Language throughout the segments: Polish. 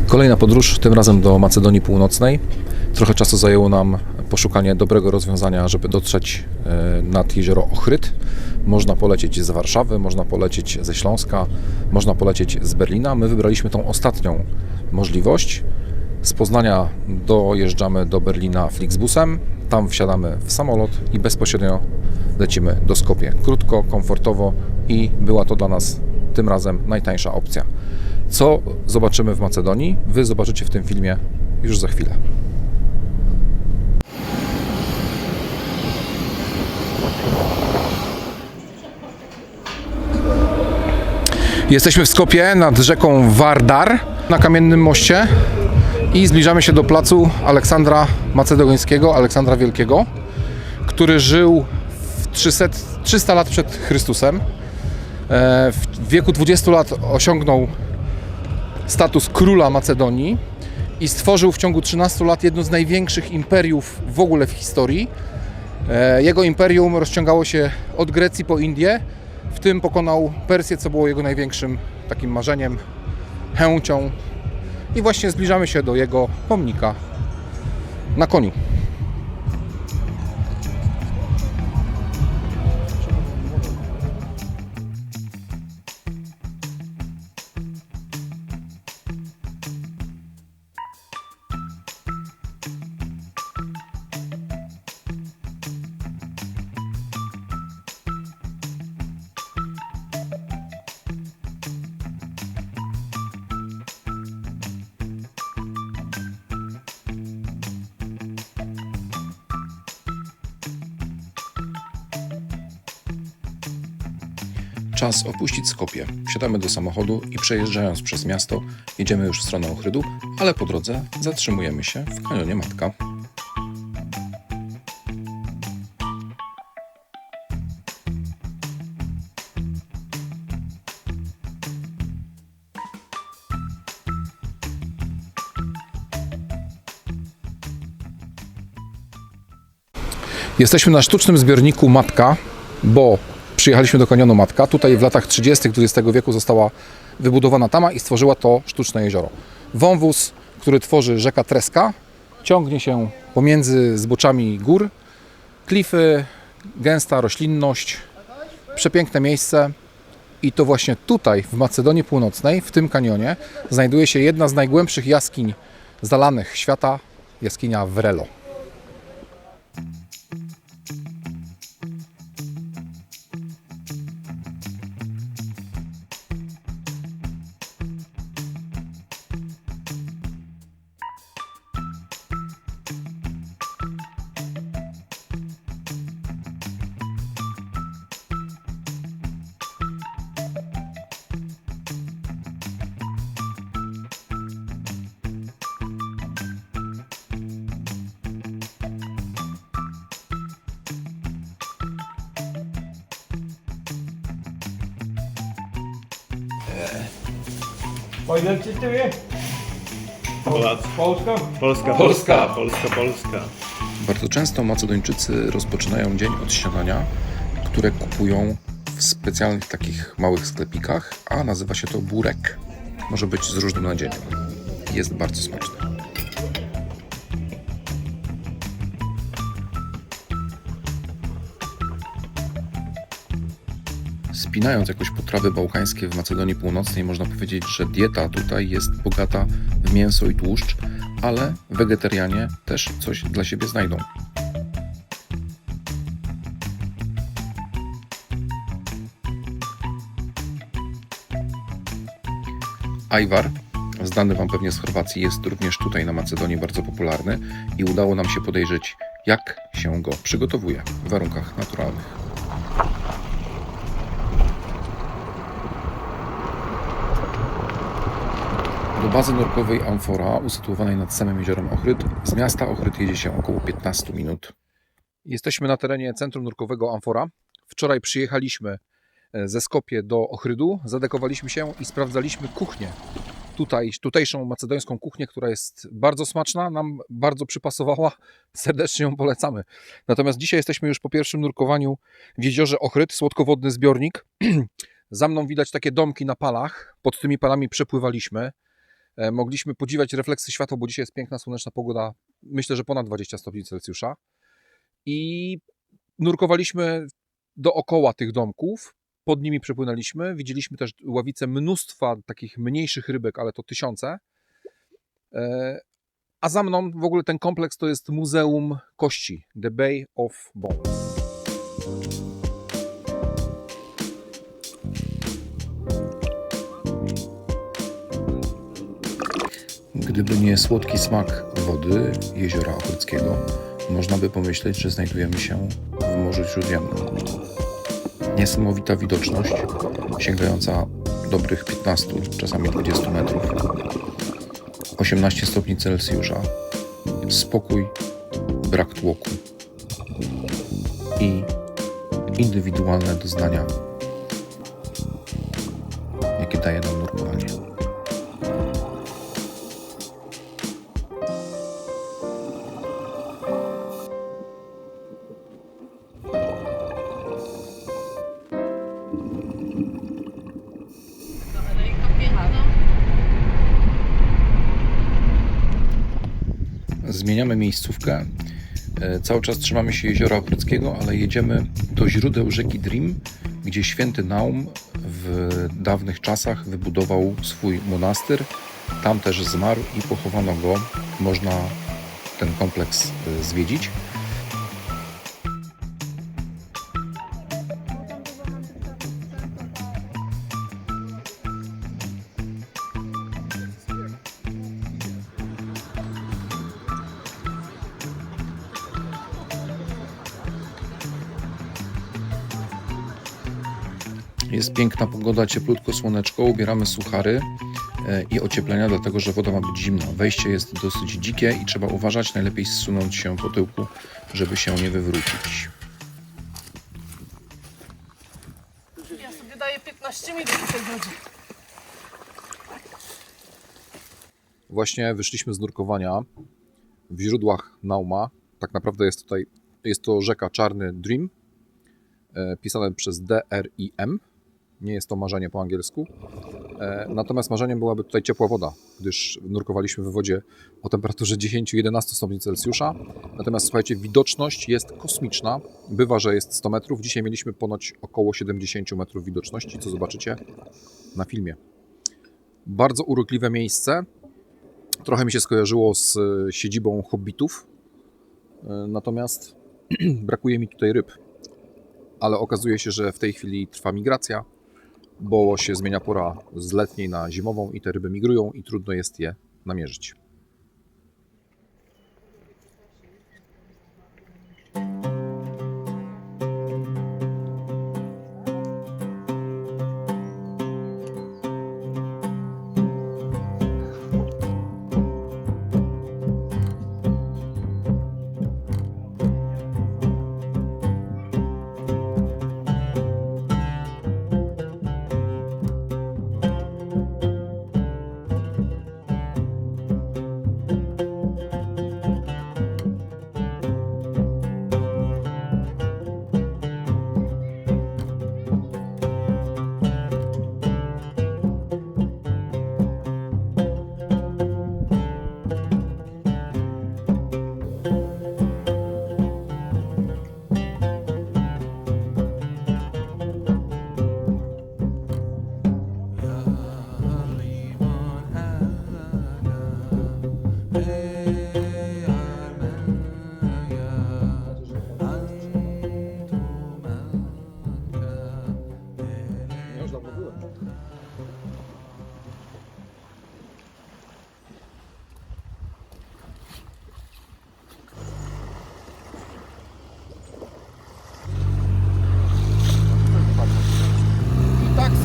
Kolejna podróż, tym razem do Macedonii Północnej. Trochę czasu zajęło nam poszukanie dobrego rozwiązania, żeby dotrzeć nad jezioro Ohryd. Można polecieć z Warszawy, można polecieć ze Śląska, można polecieć z Berlina. My wybraliśmy tą ostatnią możliwość. Z Poznania dojeżdżamy do Berlina Flixbusem, tam wsiadamy w samolot i bezpośrednio lecimy do Skopje. Krótko, komfortowo i była to dla nas tym razem najtańsza opcja. Co zobaczymy w Macedonii? Wy zobaczycie w tym filmie już za chwilę. Jesteśmy w Skopie nad rzeką Vardar na kamiennym moście i zbliżamy się do placu Aleksandra Macedońskiego, Aleksandra Wielkiego, który żył w 300 lat przed Chrystusem. W wieku 20 lat osiągnął status króla Macedonii i stworzył w ciągu 13 lat jedno z największych imperiów w ogóle w historii. Jego imperium rozciągało się od Grecji po Indię, w tym pokonał Persję, co było jego największym takim marzeniem, chęcią. I właśnie zbliżamy się do jego pomnika na koniu. Czas opuścić Skopje. Wsiadamy do samochodu i przejeżdżając przez miasto jedziemy już w stronę Ohrydu, ale po drodze zatrzymujemy się w kanionie Matka. Jesteśmy na sztucznym zbiorniku Matka, bo przyjechaliśmy do kanionu Matka. Tutaj w latach 30. XX wieku została wybudowana tama i stworzyła to sztuczne jezioro. Wąwóz, który tworzy rzeka Treska, ciągnie się pomiędzy zboczami gór. Klify, gęsta roślinność, przepiękne miejsce. I to właśnie tutaj, w Macedonii Północnej, w tym kanionie, znajduje się jedna z najgłębszych jaskiń zalanych świata, jaskinia Vrelo. Pojdę cytuję? Polska? Polska. Bardzo często Macedończycy rozpoczynają dzień od śniadania, które kupują w specjalnych takich małych sklepikach, a nazywa się to burek. Może być z różnym nadzieniem. Jest bardzo smaczny. Spinając jakoś potrawy bałkańskie w Macedonii Północnej, można powiedzieć, że dieta tutaj jest bogata w mięso i tłuszcz, ale wegetarianie też coś dla siebie znajdą. Ajvar, znany Wam pewnie z Chorwacji, jest również tutaj na Macedonii bardzo popularny i udało nam się podejrzeć, jak się go przygotowuje w warunkach naturalnych. Do bazy nurkowej Amfora, usytuowanej nad samym jeziorem Ohryd, z miasta Ohryd jedzie się około 15 minut. Jesteśmy na terenie centrum nurkowego Amfora. Wczoraj przyjechaliśmy ze Skopje do Ohrydu, zadekowaliśmy się i sprawdzaliśmy kuchnię. Tutejszą macedońską kuchnię, która jest bardzo smaczna, nam bardzo przypasowała, serdecznie ją polecamy. Natomiast dzisiaj jesteśmy już po pierwszym nurkowaniu w jeziorze Ohryd, słodkowodny zbiornik. Za mną widać takie domki na palach, pod tymi palami przepływaliśmy. Mogliśmy podziwiać refleksy światła, bo dzisiaj jest piękna, słoneczna pogoda, myślę, że ponad 20 stopni Celsjusza. I nurkowaliśmy dookoła tych domków, pod nimi przepłynęliśmy, widzieliśmy też ławice mnóstwa takich mniejszych rybek, ale to tysiące. A za mną w ogóle ten kompleks to jest Muzeum Kości, The Bay of Bones. Gdyby nie słodki smak wody jeziora Ochryckiego, można by pomyśleć, że znajdujemy się w Morzu Śródziemnym. Niesamowita widoczność, sięgająca dobrych 15, czasami 20 metrów. 18 stopni Celsjusza, spokój, brak tłoku i indywidualne doznania, jakie daje nam nurkowanie. Zmieniamy miejscówkę. Cały czas trzymamy się jeziora Ochryckiego, ale jedziemy do źródeł rzeki Drim, gdzie święty Naum w dawnych czasach wybudował swój monastyr. Tam też zmarł i pochowano go. Można ten kompleks zwiedzić. Jest piękna pogoda, cieplutko, słoneczko, ubieramy suchary i ocieplenia, dlatego że woda ma być zimna. Wejście jest dosyć dzikie i trzeba uważać, najlepiej zsunąć się po tyłku, żeby się nie wywrócić. Ja sobie daję 15 minut w tej wodzie. Właśnie wyszliśmy z nurkowania w źródłach Nauma. Tak naprawdę jest to rzeka Czarny Drim, pisane przez D-R-I-M. Nie jest to marzenie po angielsku. Natomiast marzeniem byłaby tutaj ciepła woda, gdyż nurkowaliśmy w wodzie o temperaturze 10-11 stopni Celsjusza. Natomiast słuchajcie, widoczność jest kosmiczna. Bywa, że jest 100 metrów. Dzisiaj mieliśmy ponoć około 70 metrów widoczności, co zobaczycie na filmie. Bardzo urokliwe miejsce. Trochę mi się skojarzyło z siedzibą hobbitów. Natomiast brakuje mi tutaj ryb. Ale okazuje się, że w tej chwili trwa migracja, bo się zmienia pora z letniej na zimową i te ryby migrują i trudno jest je namierzyć.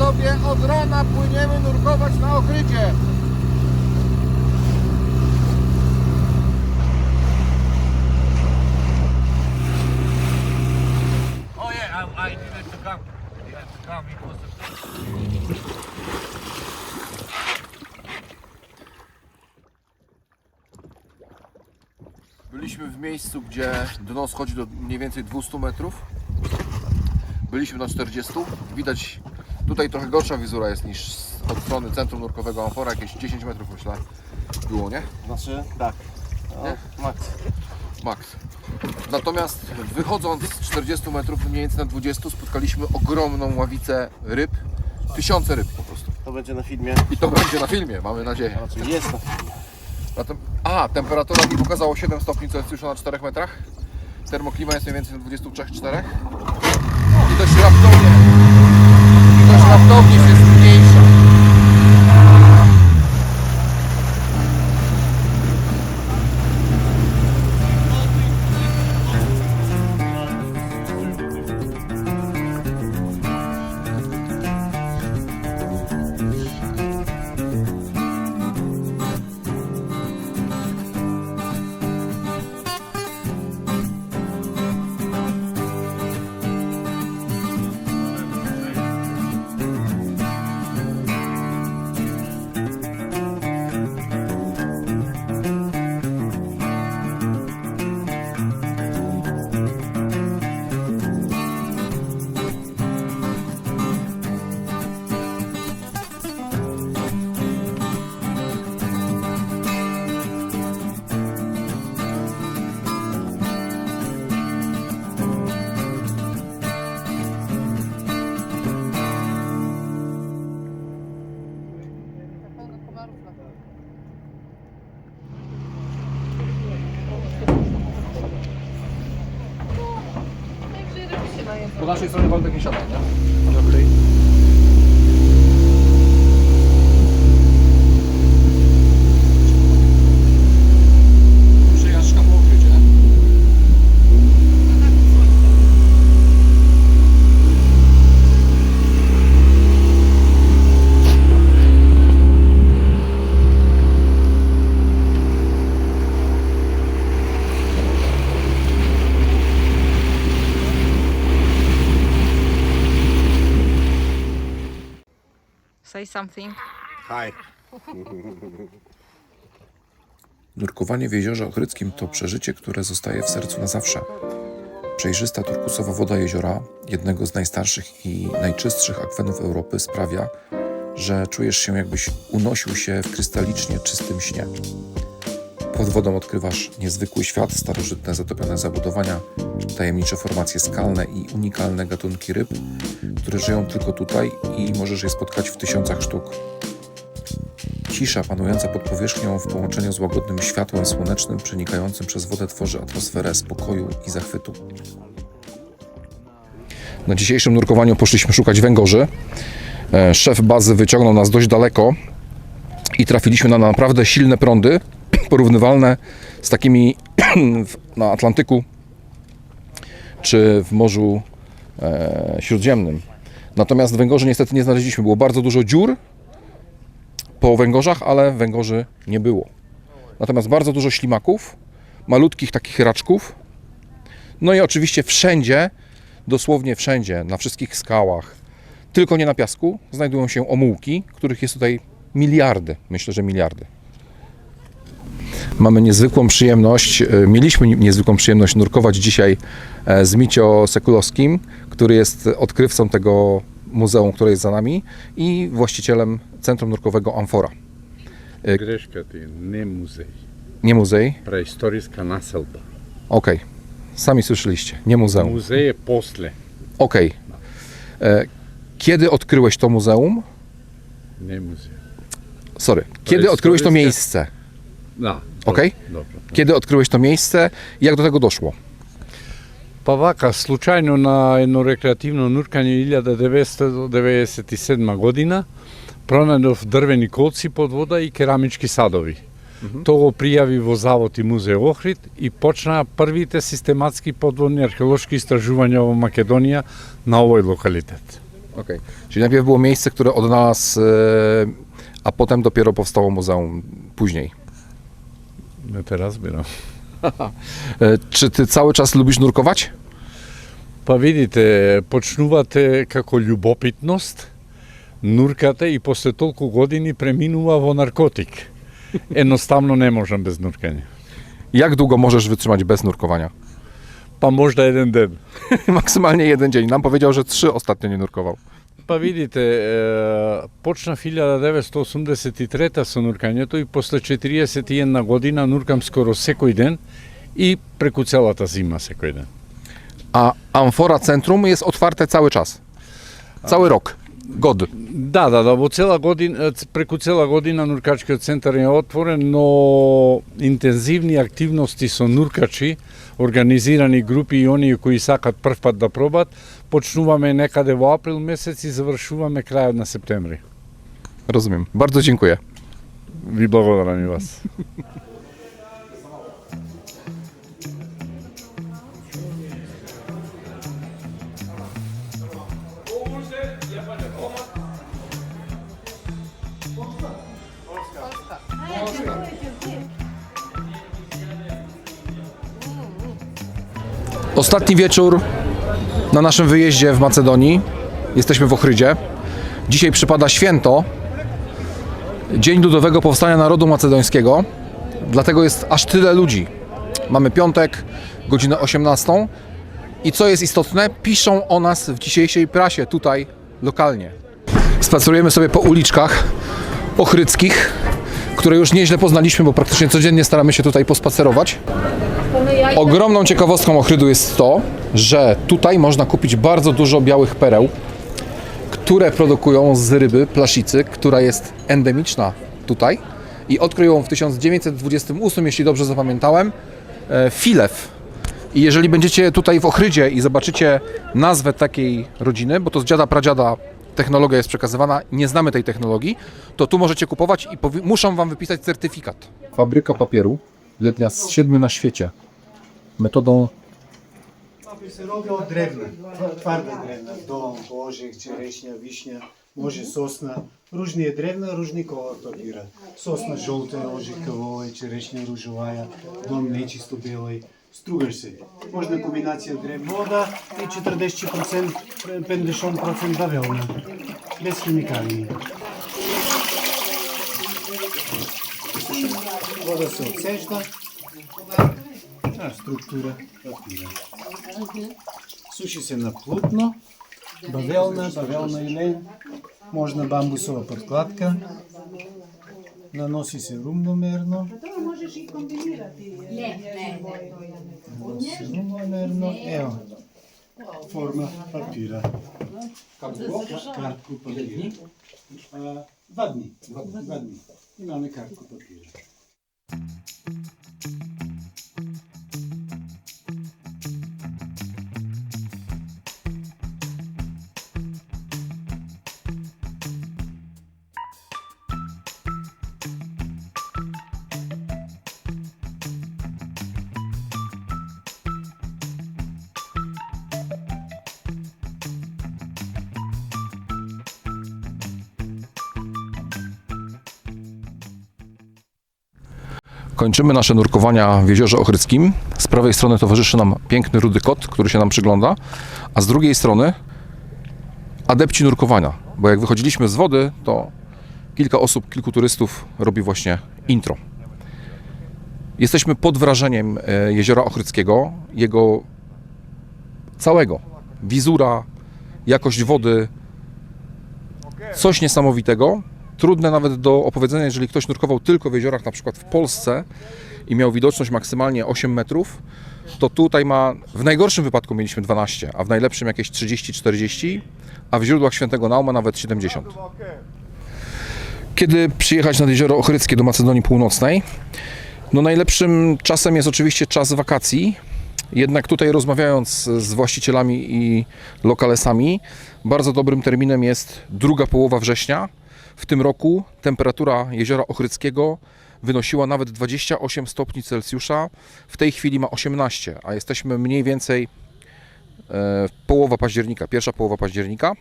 sobie od rana płyniemy nurkować na Ochrydzie. Oh yeah, I needed to come. You had to come. It was a Byliśmy w miejscu, gdzie dno schodzi do mniej więcej 200 metrów. Byliśmy na 40. Widać, tutaj trochę gorsza wizura jest niż od strony centrum nurkowego Amfora, jakieś 10 metrów myślę było, nie? Znaczy, tak. Nie? Max. Max. Natomiast wychodząc z 40 metrów, mniej więcej na 20, spotkaliśmy ogromną ławicę ryb. Tysiące ryb po prostu. To będzie na filmie. I to będzie na filmie, mamy nadzieję. Znaczy, jest na filmie. Temperatura mi pokazało 7 stopni Celsjusza na 4 metrach. Termoklima jest mniej więcej na 23-4. I dość raptownie się zmniejsza. Po naszej stronie Waldek nie siada, nie? Okay. Przejażdżka po okrycie. Say something. Hi. Nurkowanie w jeziorze Ochryckim to przeżycie, które zostaje w sercu na zawsze. Przejrzysta turkusowa woda jeziora, jednego z najstarszych i najczystszych akwenów Europy, sprawia, że czujesz się, jakbyś unosił się w krystalicznie czystym śnie. Pod wodą odkrywasz niezwykły świat, starożytne zatopione zabudowania, tajemnicze formacje skalne i unikalne gatunki ryb, które żyją tylko tutaj i możesz je spotkać w tysiącach sztuk. Cisza panująca pod powierzchnią w połączeniu z łagodnym światłem słonecznym przenikającym przez wodę tworzy atmosferę spokoju i zachwytu. Na dzisiejszym nurkowaniu poszliśmy szukać węgorzy. Szef bazy wyciągnął nas dość daleko i trafiliśmy na naprawdę silne prądy, porównywalne z takimi na Atlantyku czy w Morzu Śródziemnym. Natomiast węgorzy niestety nie znaleźliśmy. Było bardzo dużo dziur po węgorzach, ale węgorzy nie było. Natomiast bardzo dużo ślimaków, malutkich takich raczków. No i oczywiście wszędzie, dosłownie wszędzie, na wszystkich skałach, tylko nie na piasku, znajdują się omułki, których jest tutaj miliardy. Myślę, że miliardy. Mamy niezwykłą przyjemność, mieliśmy niezwykłą przyjemność nurkować dzisiaj z Micio Sekulowskim, który jest odkrywcą tego muzeum, które jest za nami i właścicielem Centrum Nurkowego Amfora. Greška to je, ne muzej. Nie muzej? Preistorijska naselba. Okej. Sami słyszeliście, nie muzeum. Muzej je posle, Okej. Kiedy odkryłeś to muzeum? ne muzej. Sorry. Kiedy odkryłeś to Prehistorijska- miejsce? Da. Okej. Dobro. Kiedy odkryłeś to miejsce i jak do tego doszło? Pa vaka, slučajno na jedno rekreativno nurkanje 1997 godina pronađov drveni kolci pod voda i keramički sadovi. To го пријави во Завод и музеј Охрид и почнаа првите систематски подводни археолошки истражувања во Македонија на овој локалитет. Okej. Czyli najpierw było miejsce, które odnalazł, a potem dopiero powstało muzeum później. Не те разбирам. Czy ty cały czas lubisz nurkować? Па видите, почнувате како љубопитност, нуркате и после толку години преминува во наркотик. Едноставно не можам без нуркање. Jak długo możesz wytrzymać bez nurkowania? Па можда еден ден. Maksymalnie jeden dzień. Nam powiedział, że 3 ostatnio nie nurkował. Па видите, почна 1983 со нуркањето и после 41 година нуркам скоро секој ден i преку целата зима секој ден. A Amfora Centrum jest otwarte cały czas. Cały rok. God. Да, во цела година, преку цела година нуркачкиот центар е отворен, но интензивни активности со нуркачи, организирани групи и оние кои сакат прв пат да пробат, почнуваме некаде во април месец и завршуваме крајот на септември. Rozumiem. Bardzo dziękuję. Ви благодарам и вас. Ostatni wieczór na naszym wyjeździe w Macedonii. Jesteśmy w Ochrydzie. Dzisiaj przypada święto, Dzień Ludowego Powstania Narodu Macedońskiego. Dlatego jest aż tyle ludzi. Mamy piątek, godzinę 18. I co jest istotne, piszą o nas w dzisiejszej prasie, tutaj, lokalnie. Spacerujemy sobie po uliczkach ochrydzkich, które już nieźle poznaliśmy, bo praktycznie codziennie staramy się tutaj pospacerować. Ogromną ciekawostką Ochrydu jest to, że tutaj można kupić bardzo dużo białych pereł, które produkują z ryby plaszicy, która jest endemiczna tutaj i odkrył ją w 1928, jeśli dobrze zapamiętałem, Filew. I jeżeli będziecie tutaj w Ochrydzie i zobaczycie nazwę takiej rodziny, bo to z dziada pradziada technologia jest przekazywana, nie znamy tej technologii, to tu możecie kupować i muszą wam wypisać certyfikat. Fabryka papieru, jedna z 7 na świecie. Metodą се роби од древна, тварда древна, дом, ожех, черешња, вишња, може сосна, ружни е древна, ружни колор папира. Сосна жолта е, ожекава е, черешња ружоваја, дом нечисто белој, стругаш се. Можна комбинација древна вода и 40% 50% бавелна, без химикалии. Вода се отсежда, структура папира. Суши се на плутно, бавелна или можна бамбусова подкладка. Наноси се румномерно. Наноси се румномерно. Ево, форма папира. Картку папира. 2 дни. Имаме картку папира. Kończymy nasze nurkowania w Jeziorze Ochrydzkim. Z prawej strony towarzyszy nam piękny rudy kot, który się nam przygląda, a z drugiej strony adepci nurkowania, bo jak wychodziliśmy z wody, to kilka osób, kilku turystów robi właśnie intro. Jesteśmy pod wrażeniem Jeziora Ochrydzkiego, jego całego. Wizura, jakość wody, coś niesamowitego. Trudne nawet do opowiedzenia, jeżeli ktoś nurkował tylko w jeziorach, na przykład w Polsce i miał widoczność maksymalnie 8 metrów, to tutaj ma, w najgorszym wypadku mieliśmy 12, a w najlepszym jakieś 30-40, a w źródłach Świętego Nauma nawet 70. Kiedy przyjechać nad Jezioro Ochrydzkie do Macedonii Północnej? No najlepszym czasem jest oczywiście czas wakacji, jednak tutaj rozmawiając z właścicielami i lokalesami, bardzo dobrym terminem jest druga połowa września. W tym roku temperatura Jeziora Ochrydzkiego wynosiła nawet 28 stopni Celsjusza, w tej chwili ma 18, a jesteśmy mniej więcej połowa października, pierwsza połowa października.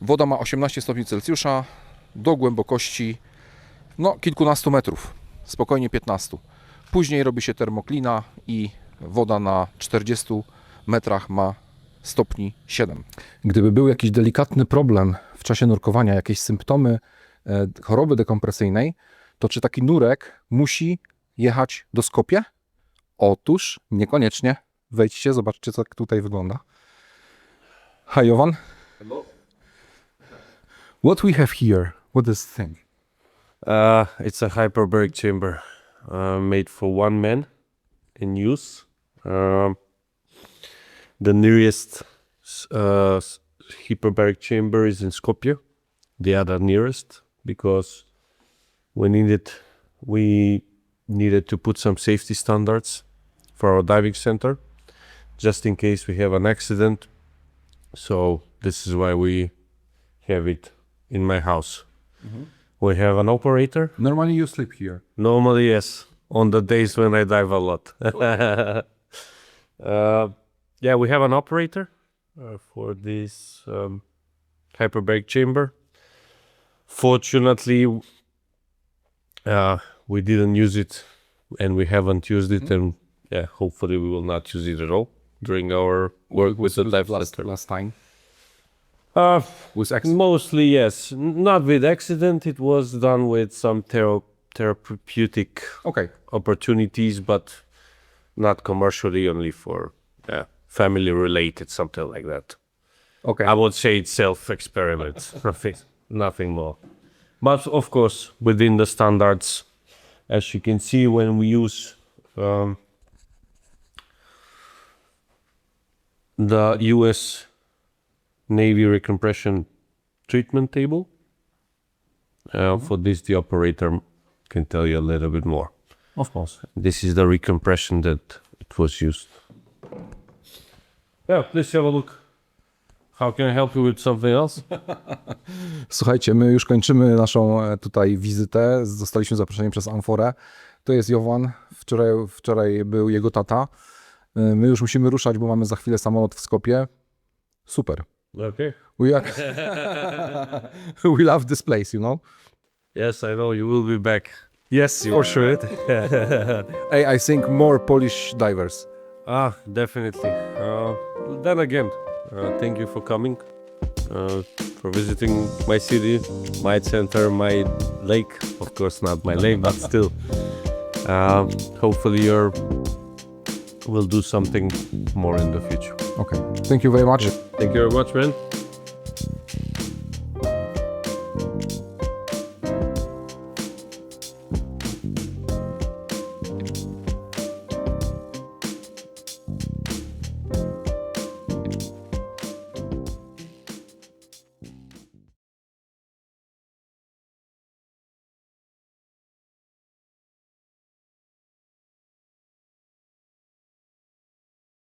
Woda ma 18 stopni Celsjusza do głębokości kilkunastu metrów, spokojnie 15. Później robi się termoklina i woda na 40 metrach ma stopni 7. Gdyby był jakiś delikatny problem w czasie nurkowania, jakieś symptomy choroby dekompresyjnej, to czy taki nurek musi jechać do Skopje? Otóż niekoniecznie. Wejdźcie, zobaczcie, co tutaj wygląda. Hi, Jovan. Hello. What we have here? What is the thing? It's a hyperbaric chamber made for one man in use. The nearest hyperbaric chamber is in Skopje, the other nearest, because we needed to put some safety standards for our diving center, just in case we have an accident. So this is why we have it in my house. We have an operator. Normally you sleep here. Normally, yes, on the days when I dive a lot. Yeah, we have an operator for this hyperbaric chamber. Fortunately, we didn't use it, and we haven't used it, and yeah, hopefully we will not use it at all during our work with the dive center. Last time. Mostly, yes. Not with accident. It was done with some therapeutic Okay. opportunities, but not commercially, only for family related, something like that. Okay. I would say it's self-experiment, nothing more. But of course, within the standards, as you can see, when we use the US Navy recompression treatment table, for this the operator can tell you a little bit more. Of course. This is the recompression that it was used. Yeah, please have a look. How can I help you with something else? Słuchajcie, my już kończymy naszą tutaj wizytę. Zostaliśmy zaproszeni przez Amforę. To jest Jovan. Wczoraj był jego tata. My już musimy ruszać, bo mamy za chwilę samolot w Skopie. Super. Okay. We love this place, you know? Yes, I know you will be back. Yes, for sure. I think more Polish divers. Definitely. Then again, thank you for coming, for visiting my city, my center, my lake. Of course, not my lake, but still. Hopefully, we'll do something more in the future. Okay. Thank you very much. Thank you very much, man.